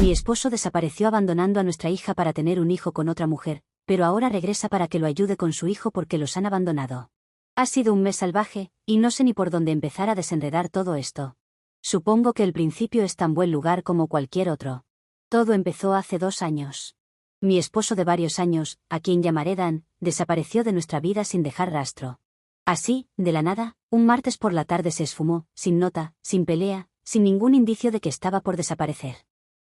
Mi esposo desapareció abandonando a nuestra hija para tener un hijo con otra mujer, pero ahora regresa para que lo ayude con su hijo porque los han abandonado. Ha sido un mes salvaje, y no sé ni por dónde empezar a desenredar todo esto. Supongo que el principio es tan buen lugar como cualquier otro. Todo empezó hace 2 años. Mi esposo de varios años, a quien llamaré Dan, desapareció de nuestra vida sin dejar rastro. Así, de la nada, un martes por la tarde se esfumó, sin nota, sin pelea, sin ningún indicio de que estaba por desaparecer.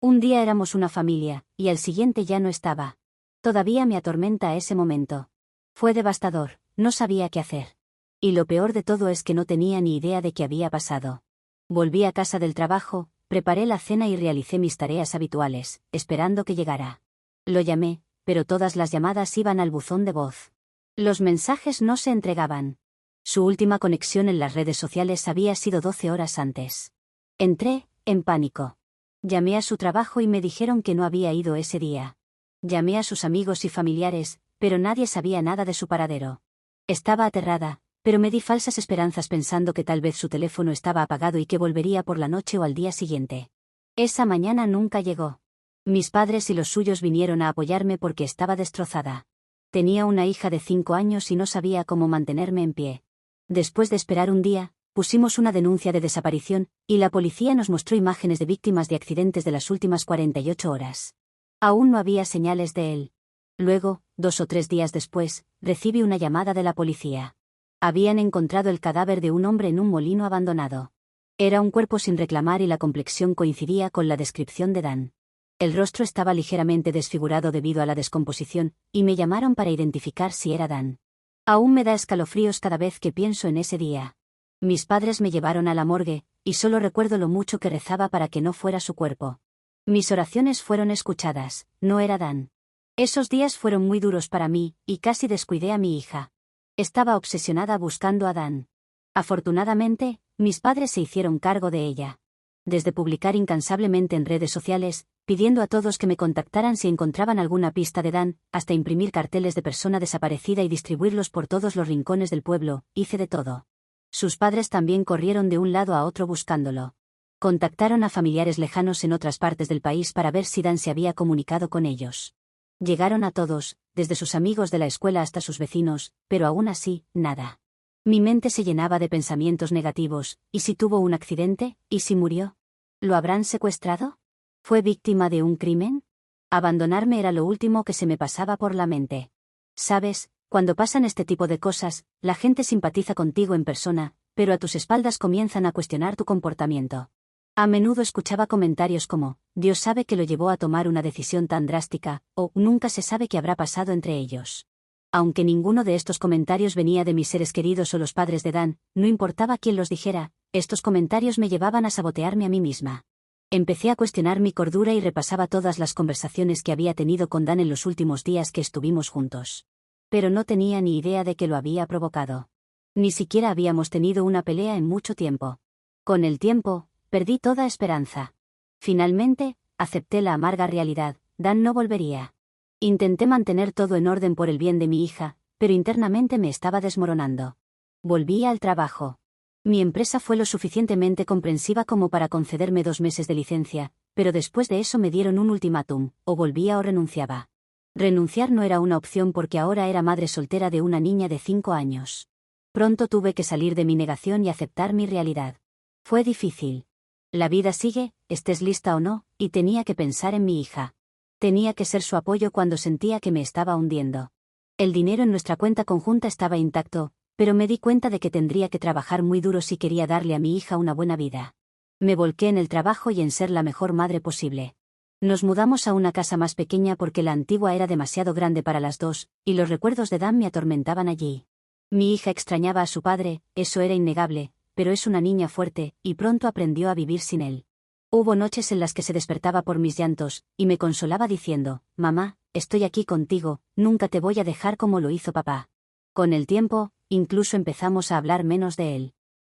Un día éramos una familia, y al siguiente ya no estaba. Todavía me atormenta ese momento. Fue devastador, no sabía qué hacer. Y lo peor de todo es que no tenía ni idea de qué había pasado. Volví a casa del trabajo, preparé la cena y realicé mis tareas habituales, esperando que llegara. Lo llamé, pero todas las llamadas iban al buzón de voz. Los mensajes no se entregaban. Su última conexión en las redes sociales había sido 12 horas antes. Entré, en pánico. Llamé a su trabajo y me dijeron que no había ido ese día. Llamé a sus amigos y familiares, pero nadie sabía nada de su paradero. Estaba aterrada, pero me di falsas esperanzas pensando que tal vez su teléfono estaba apagado y que volvería por la noche o al día siguiente. Esa mañana nunca llegó. Mis padres y los suyos vinieron a apoyarme porque estaba destrozada. Tenía una hija de 5 años y no sabía cómo mantenerme en pie. Después de esperar un día, pusimos una denuncia de desaparición, y la policía nos mostró imágenes de víctimas de accidentes de las últimas 48 horas. Aún no había señales de él. Luego, 2 o 3 días después, recibí una llamada de la policía. Habían encontrado el cadáver de un hombre en un molino abandonado. Era un cuerpo sin reclamar y la complexión coincidía con la descripción de Dan. El rostro estaba ligeramente desfigurado debido a la descomposición, y me llamaron para identificar si era Dan. Aún me da escalofríos cada vez que pienso en ese día. Mis padres me llevaron a la morgue, y solo recuerdo lo mucho que rezaba para que no fuera su cuerpo. Mis oraciones fueron escuchadas, no era Dan. Esos días fueron muy duros para mí, y casi descuidé a mi hija. Estaba obsesionada buscando a Dan. Afortunadamente, mis padres se hicieron cargo de ella. Desde publicar incansablemente en redes sociales, pidiendo a todos que me contactaran si encontraban alguna pista de Dan, hasta imprimir carteles de persona desaparecida y distribuirlos por todos los rincones del pueblo, hice de todo. Sus padres también corrieron de un lado a otro buscándolo. Contactaron a familiares lejanos en otras partes del país para ver si Dan se había comunicado con ellos. Llegaron a todos, desde sus amigos de la escuela hasta sus vecinos, pero aún así, nada. Mi mente se llenaba de pensamientos negativos. ¿Y si tuvo un accidente? ¿Y si murió? ¿Lo habrán secuestrado? ¿Fue víctima de un crimen? Abandonarme era lo último que se me pasaba por la mente. Sabes, cuando pasan este tipo de cosas, la gente simpatiza contigo en persona, pero a tus espaldas comienzan a cuestionar tu comportamiento. A menudo escuchaba comentarios como, Dios sabe que lo llevó a tomar una decisión tan drástica, o nunca se sabe qué habrá pasado entre ellos. Aunque ninguno de estos comentarios venía de mis seres queridos o los padres de Dan, no importaba quién los dijera, estos comentarios me llevaban a sabotearme a mí misma. Empecé a cuestionar mi cordura y repasaba todas las conversaciones que había tenido con Dan en los últimos días que estuvimos juntos. Pero no tenía ni idea de que lo había provocado. Ni siquiera habíamos tenido una pelea en mucho tiempo. Con el tiempo, perdí toda esperanza. Finalmente, acepté la amarga realidad, Dan no volvería. Intenté mantener todo en orden por el bien de mi hija, pero internamente me estaba desmoronando. Volví al trabajo. Mi empresa fue lo suficientemente comprensiva como para concederme 2 meses de licencia, pero después de eso me dieron un ultimátum, o volvía o renunciaba. Renunciar no era una opción porque ahora era madre soltera de una niña de 5 años. Pronto tuve que salir de mi negación y aceptar mi realidad. Fue difícil. La vida sigue, estés lista o no, y tenía que pensar en mi hija. Tenía que ser su apoyo cuando sentía que me estaba hundiendo. El dinero en nuestra cuenta conjunta estaba intacto, pero me di cuenta de que tendría que trabajar muy duro si quería darle a mi hija una buena vida. Me volqué en el trabajo y en ser la mejor madre posible. Nos mudamos a una casa más pequeña porque la antigua era demasiado grande para las dos, y los recuerdos de Dan me atormentaban allí. Mi hija extrañaba a su padre, eso era innegable, pero es una niña fuerte, y pronto aprendió a vivir sin él. Hubo noches en las que se despertaba por mis llantos, y me consolaba diciendo, «Mamá, estoy aquí contigo, nunca te voy a dejar como lo hizo papá». Con el tiempo, incluso empezamos a hablar menos de él.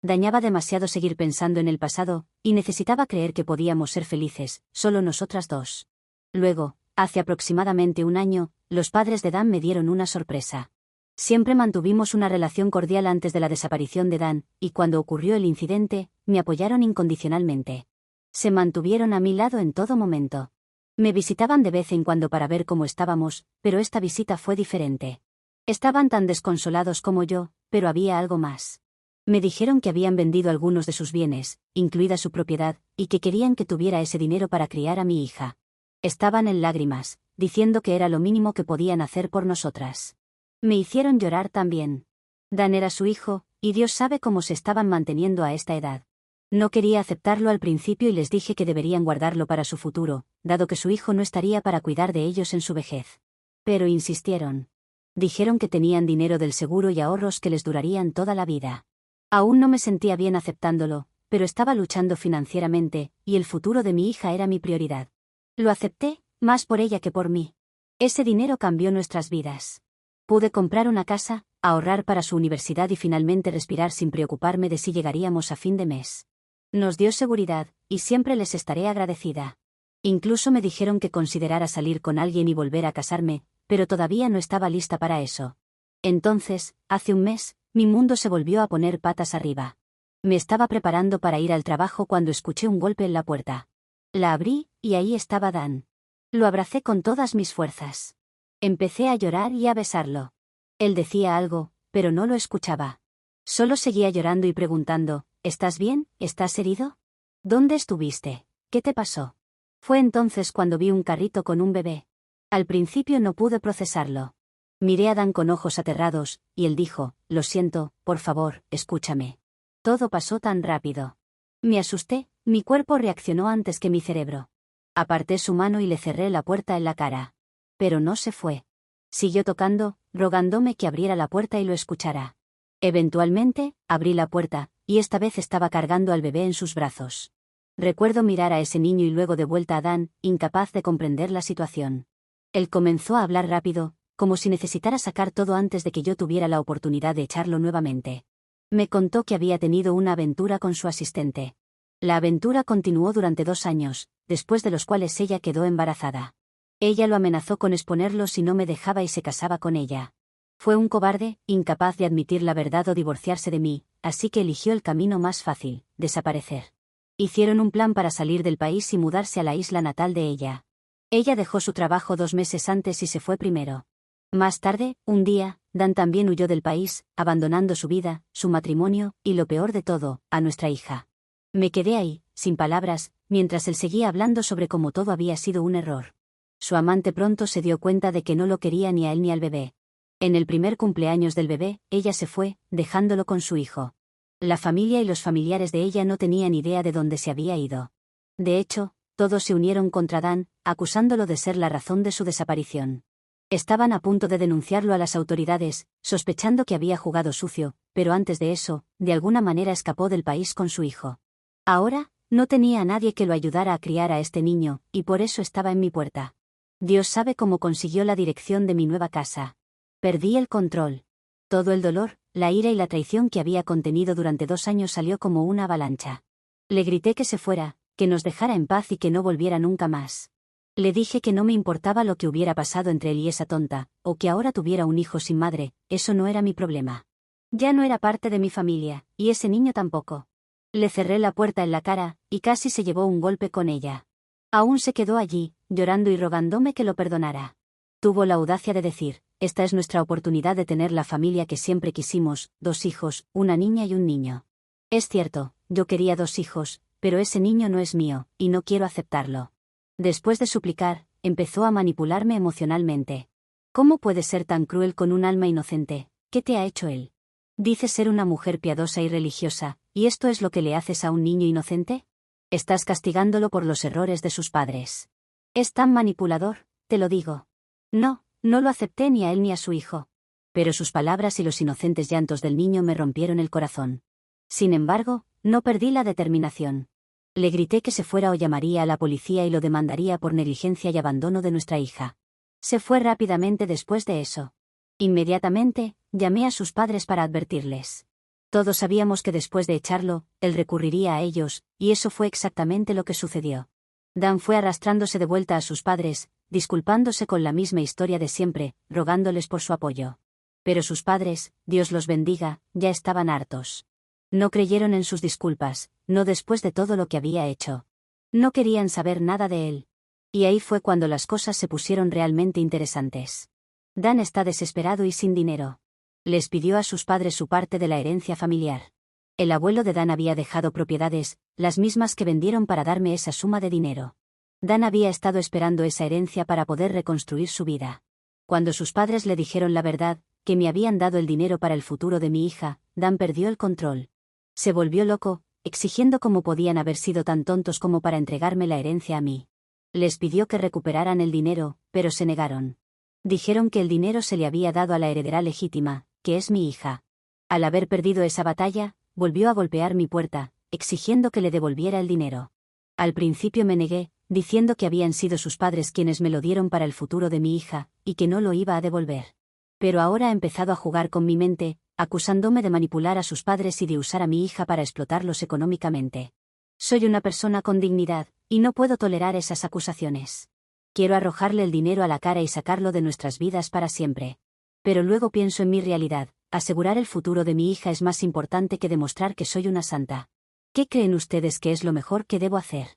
Dañaba demasiado seguir pensando en el pasado, y necesitaba creer que podíamos ser felices, solo nosotras dos. Luego, hace aproximadamente 1 año, los padres de Dan me dieron una sorpresa. Siempre mantuvimos una relación cordial antes de la desaparición de Dan, y cuando ocurrió el incidente, me apoyaron incondicionalmente. Se mantuvieron a mi lado en todo momento. Me visitaban de vez en cuando para ver cómo estábamos, pero esta visita fue diferente. Estaban tan desconsolados como yo, pero había algo más. Me dijeron que habían vendido algunos de sus bienes, incluida su propiedad, y que querían que tuviera ese dinero para criar a mi hija. Estaban en lágrimas, diciendo que era lo mínimo que podían hacer por nosotras. Me hicieron llorar también. Dan era su hijo, y Dios sabe cómo se estaban manteniendo a esta edad. No quería aceptarlo al principio y les dije que deberían guardarlo para su futuro, dado que su hijo no estaría para cuidar de ellos en su vejez. Pero insistieron. Dijeron que tenían dinero del seguro y ahorros que les durarían toda la vida. Aún no me sentía bien aceptándolo, pero estaba luchando financieramente, y el futuro de mi hija era mi prioridad. Lo acepté, más por ella que por mí. Ese dinero cambió nuestras vidas. Pude comprar una casa, ahorrar para su universidad y finalmente respirar sin preocuparme de si llegaríamos a fin de mes. Nos dio seguridad, y siempre les estaré agradecida. Incluso me dijeron que considerara salir con alguien y volver a casarme, pero todavía no estaba lista para eso. Entonces, hace un mes, mi mundo se volvió a poner patas arriba. Me estaba preparando para ir al trabajo cuando escuché un golpe en la puerta. La abrí, y ahí estaba Dan. Lo abracé con todas mis fuerzas. Empecé a llorar y a besarlo. Él decía algo, pero no lo escuchaba. Solo seguía llorando y preguntando, ¿estás bien? ¿Estás herido? ¿Dónde estuviste? ¿Qué te pasó? Fue entonces cuando vi un carrito con un bebé. Al principio no pude procesarlo. Miré a Dan con ojos aterrados, y él dijo, lo siento, por favor, escúchame. Todo pasó tan rápido. Me asusté, mi cuerpo reaccionó antes que mi cerebro. Aparté su mano y le cerré la puerta en la cara. Pero no se fue. Siguió tocando, rogándome que abriera la puerta y lo escuchara. Eventualmente, abrí la puerta, y esta vez estaba cargando al bebé en sus brazos. Recuerdo mirar a ese niño y luego de vuelta a Dan, incapaz de comprender la situación. Él comenzó a hablar rápido, como si necesitara sacar todo antes de que yo tuviera la oportunidad de echarlo nuevamente. Me contó que había tenido una aventura con su asistente. La aventura continuó durante 2 años, después de los cuales ella quedó embarazada. Ella lo amenazó con exponerlo si no me dejaba y se casaba con ella. Fue un cobarde, incapaz de admitir la verdad o divorciarse de mí, así que eligió el camino más fácil, desaparecer. Hicieron un plan para salir del país y mudarse a la isla natal de ella. Ella dejó su trabajo 2 meses antes y se fue primero. Más tarde, un día, Dan también huyó del país, abandonando su vida, su matrimonio, y lo peor de todo, a nuestra hija. Me quedé ahí, sin palabras, mientras él seguía hablando sobre cómo todo había sido un error. Su amante pronto se dio cuenta de que no lo quería ni a él ni al bebé. En el primer cumpleaños del bebé, ella se fue, dejándolo con su hijo. La familia y los familiares de ella no tenían idea de dónde se había ido. De hecho, todos se unieron contra Dan, acusándolo de ser la razón de su desaparición. Estaban a punto de denunciarlo a las autoridades, sospechando que había jugado sucio, pero antes de eso, de alguna manera escapó del país con su hijo. Ahora, no tenía a nadie que lo ayudara a criar a este niño, y por eso estaba en mi puerta. Dios sabe cómo consiguió la dirección de mi nueva casa. Perdí el control. Todo el dolor, la ira y la traición que había contenido durante 2 años salió como una avalancha. Le grité que se fuera, que nos dejara en paz y que no volviera nunca más. Le dije que no me importaba lo que hubiera pasado entre él y esa tonta, o que ahora tuviera un hijo sin madre, eso no era mi problema. Ya no era parte de mi familia, y ese niño tampoco. Le cerré la puerta en la cara, y casi se llevó un golpe con ella. Aún se quedó allí, llorando y rogándome que lo perdonara. Tuvo la audacia de decir, esta es nuestra oportunidad de tener la familia que siempre quisimos, 2 hijos, una niña y un niño. Es cierto, yo quería 2 hijos, pero ese niño no es mío, y no quiero aceptarlo. Después de suplicar, empezó a manipularme emocionalmente. ¿Cómo puedes ser tan cruel con un alma inocente? ¿Qué te ha hecho él? Dices ser una mujer piadosa y religiosa, ¿y esto es lo que le haces a un niño inocente? Estás castigándolo por los errores de sus padres. Es tan manipulador, te lo digo. No, no lo acepté ni a él ni a su hijo. Pero sus palabras y los inocentes llantos del niño me rompieron el corazón. Sin embargo, no perdí la determinación. Le grité que se fuera o llamaría a la policía y lo demandaría por negligencia y abandono de nuestra hija. Se fue rápidamente después de eso. Inmediatamente, llamé a sus padres para advertirles. Todos sabíamos que después de echarlo, él recurriría a ellos, y eso fue exactamente lo que sucedió. Dan fue arrastrándose de vuelta a sus padres, disculpándose con la misma historia de siempre, rogándoles por su apoyo. Pero sus padres, Dios los bendiga, ya estaban hartos. No creyeron en sus disculpas, no después de todo lo que había hecho. No querían saber nada de él. Y ahí fue cuando las cosas se pusieron realmente interesantes. Dan está desesperado y sin dinero. Les pidió a sus padres su parte de la herencia familiar. El abuelo de Dan había dejado propiedades, las mismas que vendieron para darme esa suma de dinero. Dan había estado esperando esa herencia para poder reconstruir su vida. Cuando sus padres le dijeron la verdad, que me habían dado el dinero para el futuro de mi hija, Dan perdió el control. Se volvió loco, exigiendo cómo podían haber sido tan tontos como para entregarme la herencia a mí. Les pidió que recuperaran el dinero, pero se negaron. Dijeron que el dinero se le había dado a la heredera legítima, que es mi hija. Al haber perdido esa batalla, volvió a golpear mi puerta, exigiendo que le devolviera el dinero. Al principio me negué, diciendo que habían sido sus padres quienes me lo dieron para el futuro de mi hija, y que no lo iba a devolver. Pero ahora ha empezado a jugar con mi mente, acusándome de manipular a sus padres y de usar a mi hija para explotarlos económicamente. Soy una persona con dignidad, y no puedo tolerar esas acusaciones. Quiero arrojarle el dinero a la cara y sacarlo de nuestras vidas para siempre. Pero luego pienso en mi realidad, asegurar el futuro de mi hija es más importante que demostrar que soy una santa. ¿Qué creen ustedes que es lo mejor que debo hacer?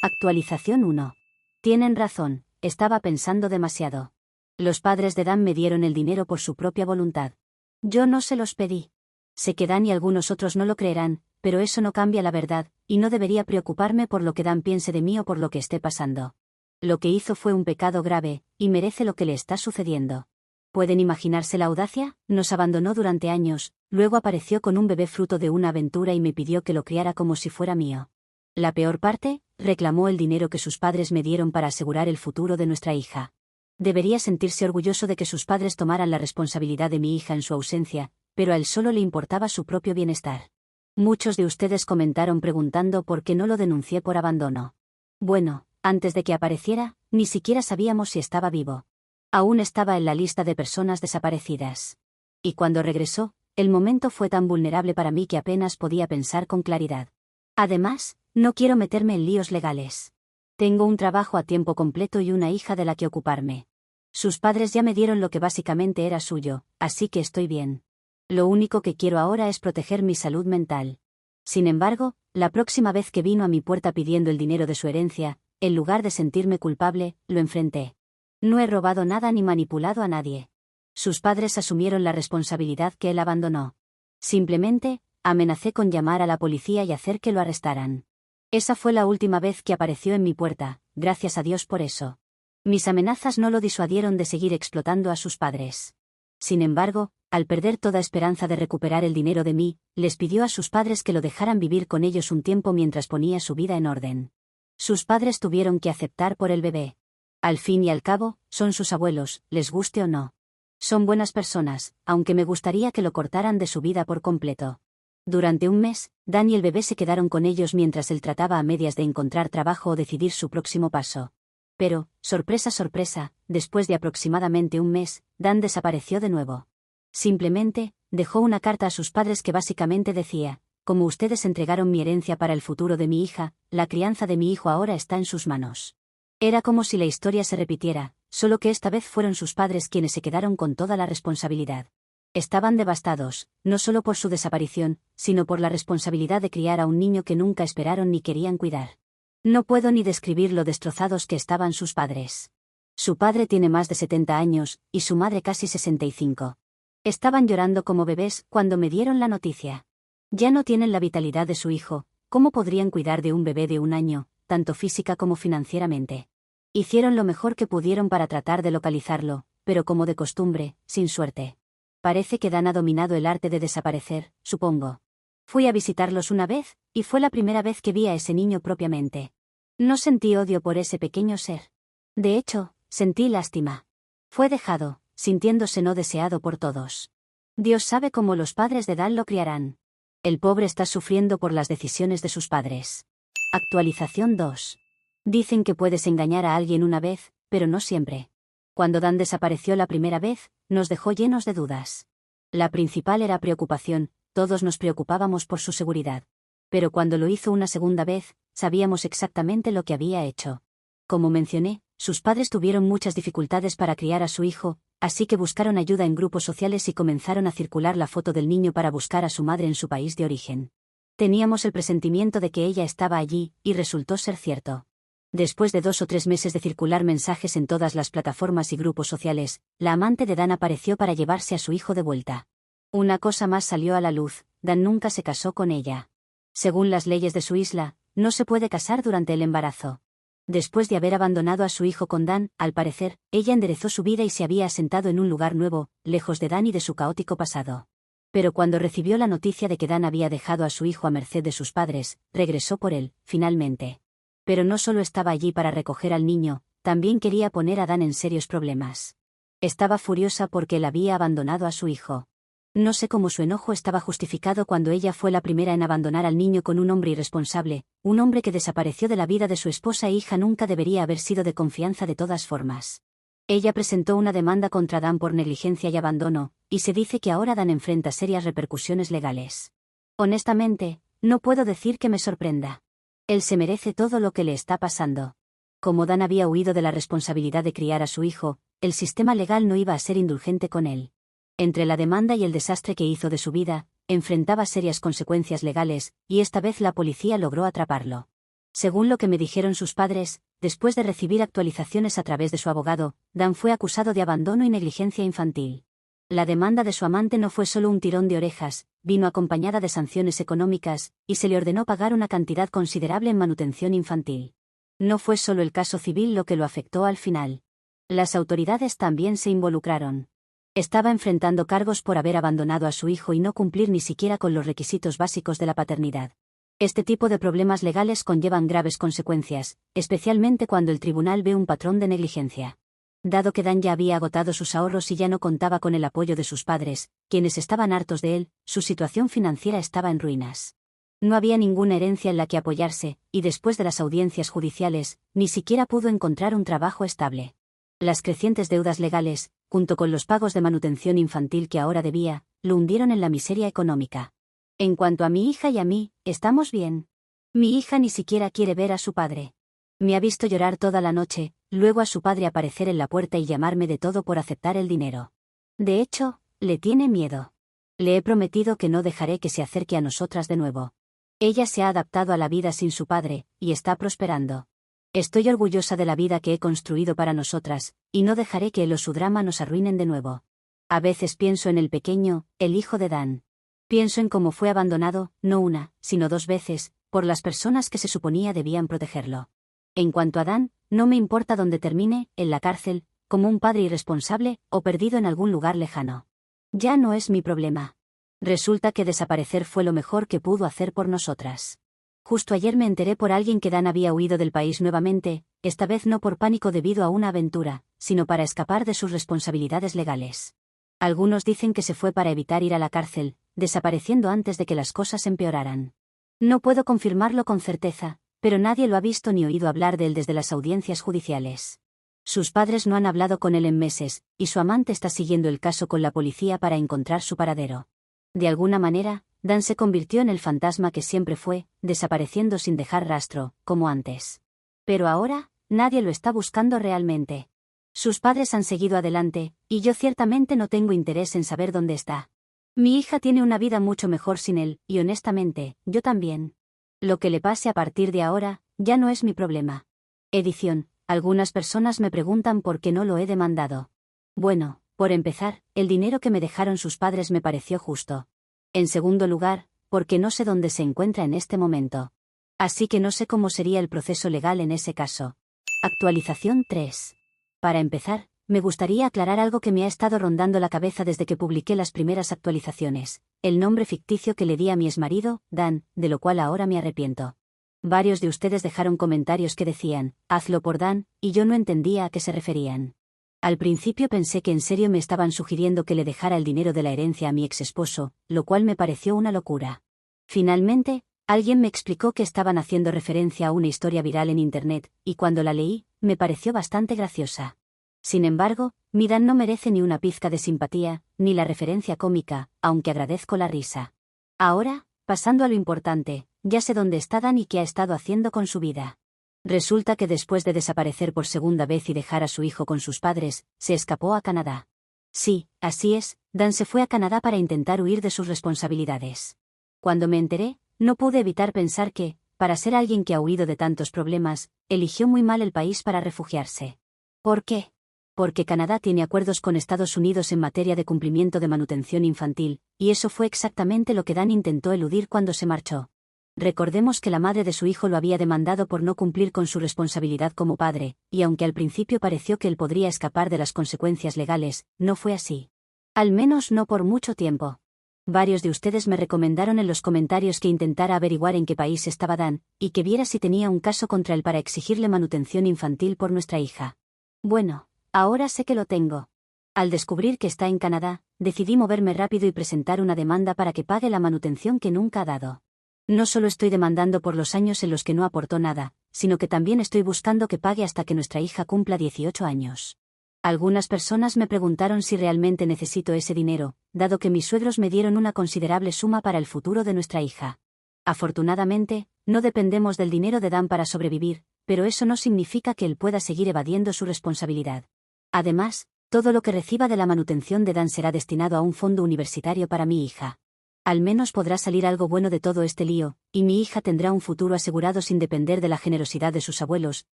Actualización 1. Tienen razón, estaba pensando demasiado. Los padres de Dan me dieron el dinero por su propia voluntad. Yo no se los pedí. Sé que Dan y algunos otros no lo creerán, pero eso no cambia la verdad, y no debería preocuparme por lo que Dan piense de mí o por lo que esté pasando. Lo que hizo fue un pecado grave, y merece lo que le está sucediendo. ¿Pueden imaginarse la audacia? Nos abandonó durante años, luego apareció con un bebé fruto de una aventura y me pidió que lo criara como si fuera mío. La peor parte, reclamó el dinero que sus padres me dieron para asegurar el futuro de nuestra hija. Debería sentirse orgulloso de que sus padres tomaran la responsabilidad de mi hija en su ausencia, pero a él solo le importaba su propio bienestar. Muchos de ustedes comentaron preguntando por qué no lo denuncié por abandono. Bueno, antes de que apareciera, ni siquiera sabíamos si estaba vivo. Aún estaba en la lista de personas desaparecidas. Y cuando regresó, el momento fue tan vulnerable para mí que apenas podía pensar con claridad. Además, no quiero meterme en líos legales. Tengo un trabajo a tiempo completo y una hija de la que ocuparme. Sus padres ya me dieron lo que básicamente era suyo, así que estoy bien. Lo único que quiero ahora es proteger mi salud mental. Sin embargo, la próxima vez que vino a mi puerta pidiendo el dinero de su herencia, en lugar de sentirme culpable, lo enfrenté. No he robado nada ni manipulado a nadie. Sus padres asumieron la responsabilidad que él abandonó. Simplemente, amenacé con llamar a la policía y hacer que lo arrestaran. Esa fue la última vez que apareció en mi puerta, gracias a Dios por eso. Mis amenazas no lo disuadieron de seguir explotando a sus padres. Sin embargo, al perder toda esperanza de recuperar el dinero de mí, les pidió a sus padres que lo dejaran vivir con ellos un tiempo mientras ponía su vida en orden. Sus padres tuvieron que aceptar por el bebé. Al fin y al cabo, son sus abuelos, les guste o no. Son buenas personas, aunque me gustaría que lo cortaran de su vida por completo. Durante un mes, Dan y el bebé se quedaron con ellos mientras él trataba a medias de encontrar trabajo o decidir su próximo paso. Pero, sorpresa sorpresa, después de aproximadamente un mes, Dan desapareció de nuevo. Simplemente, dejó una carta a sus padres que básicamente decía: como ustedes entregaron mi herencia para el futuro de mi hija, la crianza de mi hijo ahora está en sus manos. Era como si la historia se repitiera, solo que esta vez fueron sus padres quienes se quedaron con toda la responsabilidad. Estaban devastados, no solo por su desaparición, sino por la responsabilidad de criar a un niño que nunca esperaron ni querían cuidar. No puedo ni describir lo destrozados que estaban sus padres. Su padre tiene más de 70 años, y su madre casi 65. Estaban llorando como bebés cuando me dieron la noticia. Ya no tienen la vitalidad de su hijo, ¿cómo podrían cuidar de un bebé de un año, tanto física como financieramente? Hicieron lo mejor que pudieron para tratar de localizarlo, pero como de costumbre, sin suerte. Parece que Dan ha dominado el arte de desaparecer, supongo. Fui a visitarlos una vez, y fue la primera vez que vi a ese niño propiamente. No sentí odio por ese pequeño ser. De hecho, sentí lástima. Fue dejado, sintiéndose no deseado por todos. Dios sabe cómo los padres de Dan lo criarán. El pobre está sufriendo por las decisiones de sus padres. Actualización 2. Dicen que puedes engañar a alguien una vez, pero no siempre. Cuando Dan desapareció la primera vez, nos dejó llenos de dudas. La principal era preocupación, todos nos preocupábamos por su seguridad. Pero cuando lo hizo una segunda vez, sabíamos exactamente lo que había hecho. Como mencioné, sus padres tuvieron muchas dificultades para criar a su hijo, así que buscaron ayuda en grupos sociales y comenzaron a circular la foto del niño para buscar a su madre en su país de origen. Teníamos el presentimiento de que ella estaba allí, y resultó ser cierto. Después de 2 o 3 meses de circular mensajes en todas las plataformas y grupos sociales, la amante de Dan apareció para llevarse a su hijo de vuelta. Una cosa más salió a la luz: Dan nunca se casó con ella. Según las leyes de su isla, no se puede casar durante el embarazo. Después de haber abandonado a su hijo con Dan, al parecer, ella enderezó su vida y se había asentado en un lugar nuevo, lejos de Dan y de su caótico pasado. Pero cuando recibió la noticia de que Dan había dejado a su hijo a merced de sus padres, regresó por él, finalmente. Pero no solo estaba allí para recoger al niño, también quería poner a Dan en serios problemas. Estaba furiosa porque él había abandonado a su hijo. No sé cómo su enojo estaba justificado cuando ella fue la primera en abandonar al niño con un hombre irresponsable, un hombre que desapareció de la vida de su esposa e hija. Nunca debería haber sido de confianza de todas formas. Ella presentó una demanda contra Dan por negligencia y abandono, y se dice que ahora Dan enfrenta serias repercusiones legales. Honestamente, no puedo decir que me sorprenda. Él se merece todo lo que le está pasando. Como Dan había huido de la responsabilidad de criar a su hijo, el sistema legal no iba a ser indulgente con él. Entre la demanda y el desastre que hizo de su vida, enfrentaba serias consecuencias legales, y esta vez la policía logró atraparlo. Según lo que me dijeron sus padres, después de recibir actualizaciones a través de su abogado, Dan fue acusado de abandono y negligencia infantil. La demanda de su amante no fue solo un tirón de orejas, vino acompañada de sanciones económicas, y se le ordenó pagar una cantidad considerable en manutención infantil. No fue solo el caso civil lo que lo afectó al final. Las autoridades también se involucraron. Estaba enfrentando cargos por haber abandonado a su hijo y no cumplir ni siquiera con los requisitos básicos de la paternidad. Este tipo de problemas legales conllevan graves consecuencias, especialmente cuando el tribunal ve un patrón de negligencia. Dado que Dan ya había agotado sus ahorros y ya no contaba con el apoyo de sus padres, quienes estaban hartos de él, su situación financiera estaba en ruinas. No había ninguna herencia en la que apoyarse, y después de las audiencias judiciales, ni siquiera pudo encontrar un trabajo estable. Las crecientes deudas legales, junto con los pagos de manutención infantil que ahora debía, lo hundieron en la miseria económica. En cuanto a mi hija y a mí, estamos bien. Mi hija ni siquiera quiere ver a su padre. Me ha visto llorar toda la noche, luego a su padre aparecer en la puerta y llamarme de todo por aceptar el dinero. De hecho, le tiene miedo. Le he prometido que no dejaré que se acerque a nosotras de nuevo. Ella se ha adaptado a la vida sin su padre, y está prosperando. Estoy orgullosa de la vida que he construido para nosotras, y no dejaré que él o su drama nos arruinen de nuevo. A veces pienso en el pequeño, el hijo de Dan. Pienso en cómo fue abandonado, no una, sino 2 veces, por las personas que se suponía debían protegerlo. En cuanto a Dan, no me importa dónde termine, en la cárcel, como un padre irresponsable, o perdido en algún lugar lejano. Ya no es mi problema. Resulta que desaparecer fue lo mejor que pudo hacer por nosotras. Justo ayer me enteré por alguien que Dan había huido del país nuevamente, esta vez no por pánico debido a una aventura, sino para escapar de sus responsabilidades legales. Algunos dicen que se fue para evitar ir a la cárcel, desapareciendo antes de que las cosas empeoraran. No puedo confirmarlo con certeza, pero nadie lo ha visto ni oído hablar de él desde las audiencias judiciales. Sus padres no han hablado con él en meses, y su amante está siguiendo el caso con la policía para encontrar su paradero. De alguna manera, Dan se convirtió en el fantasma que siempre fue, desapareciendo sin dejar rastro, como antes. Pero ahora, nadie lo está buscando realmente. Sus padres han seguido adelante, y yo ciertamente no tengo interés en saber dónde está. Mi hija tiene una vida mucho mejor sin él, y honestamente, yo también. Lo que le pase a partir de ahora, ya no es mi problema. Edición. Algunas personas me preguntan por qué no lo he demandado. Bueno, por empezar, el dinero que me dejaron sus padres me pareció justo. En segundo lugar, porque no sé dónde se encuentra en este momento. Así que no sé cómo sería el proceso legal en ese caso. Actualización 3. Para empezar, me gustaría aclarar algo que me ha estado rondando la cabeza desde que publiqué las primeras actualizaciones: el nombre ficticio que le di a mi exmarido, Dan, de lo cual ahora me arrepiento. Varios de ustedes dejaron comentarios que decían, hazlo por Dan, y yo no entendía a qué se referían. Al principio pensé que en serio me estaban sugiriendo que le dejara el dinero de la herencia a mi ex esposo, lo cual me pareció una locura. Finalmente, alguien me explicó que estaban haciendo referencia a una historia viral en internet, y cuando la leí, me pareció bastante graciosa. Sin embargo, mi Dan no merece ni una pizca de simpatía, ni la referencia cómica, aunque agradezco la risa. Ahora, pasando a lo importante, ya sé dónde está Dan y qué ha estado haciendo con su vida. Resulta que después de desaparecer por segunda vez y dejar a su hijo con sus padres, se escapó a Canadá. Sí, así es, Dan se fue a Canadá para intentar huir de sus responsabilidades. Cuando me enteré, no pude evitar pensar que, para ser alguien que ha huido de tantos problemas, eligió muy mal el país para refugiarse. ¿Por qué? Porque Canadá tiene acuerdos con Estados Unidos en materia de cumplimiento de manutención infantil, y eso fue exactamente lo que Dan intentó eludir cuando se marchó. Recordemos que la madre de su hijo lo había demandado por no cumplir con su responsabilidad como padre, y aunque al principio pareció que él podría escapar de las consecuencias legales, no fue así. Al menos no por mucho tiempo. Varios de ustedes me recomendaron en los comentarios que intentara averiguar en qué país estaba Dan, y que viera si tenía un caso contra él para exigirle manutención infantil por nuestra hija. Bueno, ahora sé que lo tengo. Al descubrir que está en Canadá, decidí moverme rápido y presentar una demanda para que pague la manutención que nunca ha dado. No solo estoy demandando por los años en los que no aportó nada, sino que también estoy buscando que pague hasta que nuestra hija cumpla 18 años. Algunas personas me preguntaron si realmente necesito ese dinero, dado que mis suegros me dieron una considerable suma para el futuro de nuestra hija. Afortunadamente, no dependemos del dinero de Dan para sobrevivir, pero eso no significa que él pueda seguir evadiendo su responsabilidad. Además, todo lo que reciba de la manutención de Dan será destinado a un fondo universitario para mi hija. Al menos podrá salir algo bueno de todo este lío, y mi hija tendrá un futuro asegurado sin depender de la generosidad de sus abuelos,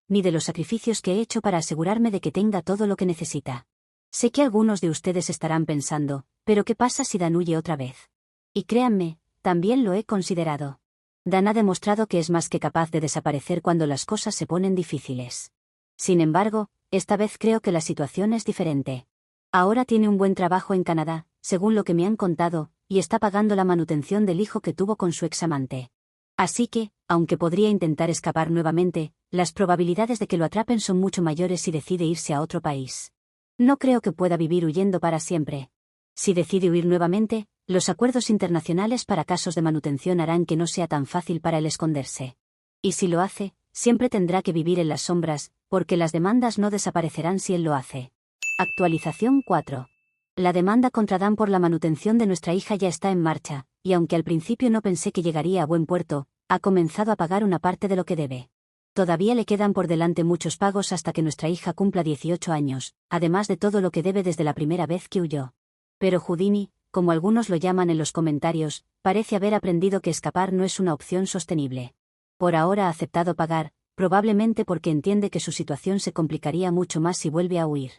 ni de los sacrificios que he hecho para asegurarme de que tenga todo lo que necesita. Sé que algunos de ustedes estarán pensando, ¿pero qué pasa si Dan huye otra vez? Y créanme, también lo he considerado. Dan ha demostrado que es más que capaz de desaparecer cuando las cosas se ponen difíciles. Sin embargo, esta vez creo que la situación es diferente. Ahora tiene un buen trabajo en Canadá, según lo que me han contado, y está pagando la manutención del hijo que tuvo con su examante. Así que, aunque podría intentar escapar nuevamente, las probabilidades de que lo atrapen son mucho mayores si decide irse a otro país. No creo que pueda vivir huyendo para siempre. Si decide huir nuevamente, los acuerdos internacionales para casos de manutención harán que no sea tan fácil para él esconderse. Y si lo hace, siempre tendrá que vivir en las sombras, porque las demandas no desaparecerán si él lo hace. Actualización 4. La demanda contra Dan por la manutención de nuestra hija ya está en marcha, y aunque al principio no pensé que llegaría a buen puerto, ha comenzado a pagar una parte de lo que debe. Todavía le quedan por delante muchos pagos hasta que nuestra hija cumpla 18 años, además de todo lo que debe desde la primera vez que huyó. Pero Houdini, como algunos lo llaman en los comentarios, parece haber aprendido que escapar no es una opción sostenible. Por ahora ha aceptado pagar, probablemente porque entiende que su situación se complicaría mucho más si vuelve a huir.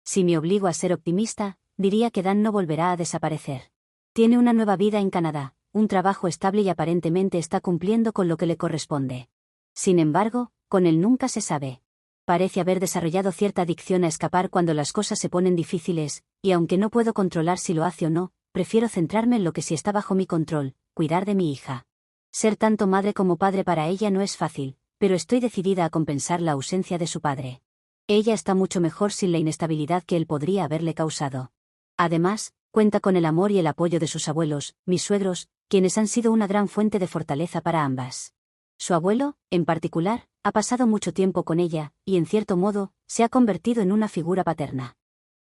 Si me obligo a ser optimista, diría que Dan no volverá a desaparecer. Tiene una nueva vida en Canadá, un trabajo estable y aparentemente está cumpliendo con lo que le corresponde. Sin embargo, con él nunca se sabe. Parece haber desarrollado cierta adicción a escapar cuando las cosas se ponen difíciles, y aunque no puedo controlar si lo hace o no, prefiero centrarme en lo que sí está bajo mi control, cuidar de mi hija. Ser tanto madre como padre para ella no es fácil, pero estoy decidida a compensar la ausencia de su padre. Ella está mucho mejor sin la inestabilidad que él podría haberle causado. Además, cuenta con el amor y el apoyo de sus abuelos, mis suegros, quienes han sido una gran fuente de fortaleza para ambas. Su abuelo, en particular, ha pasado mucho tiempo con ella, y en cierto modo, se ha convertido en una figura paterna.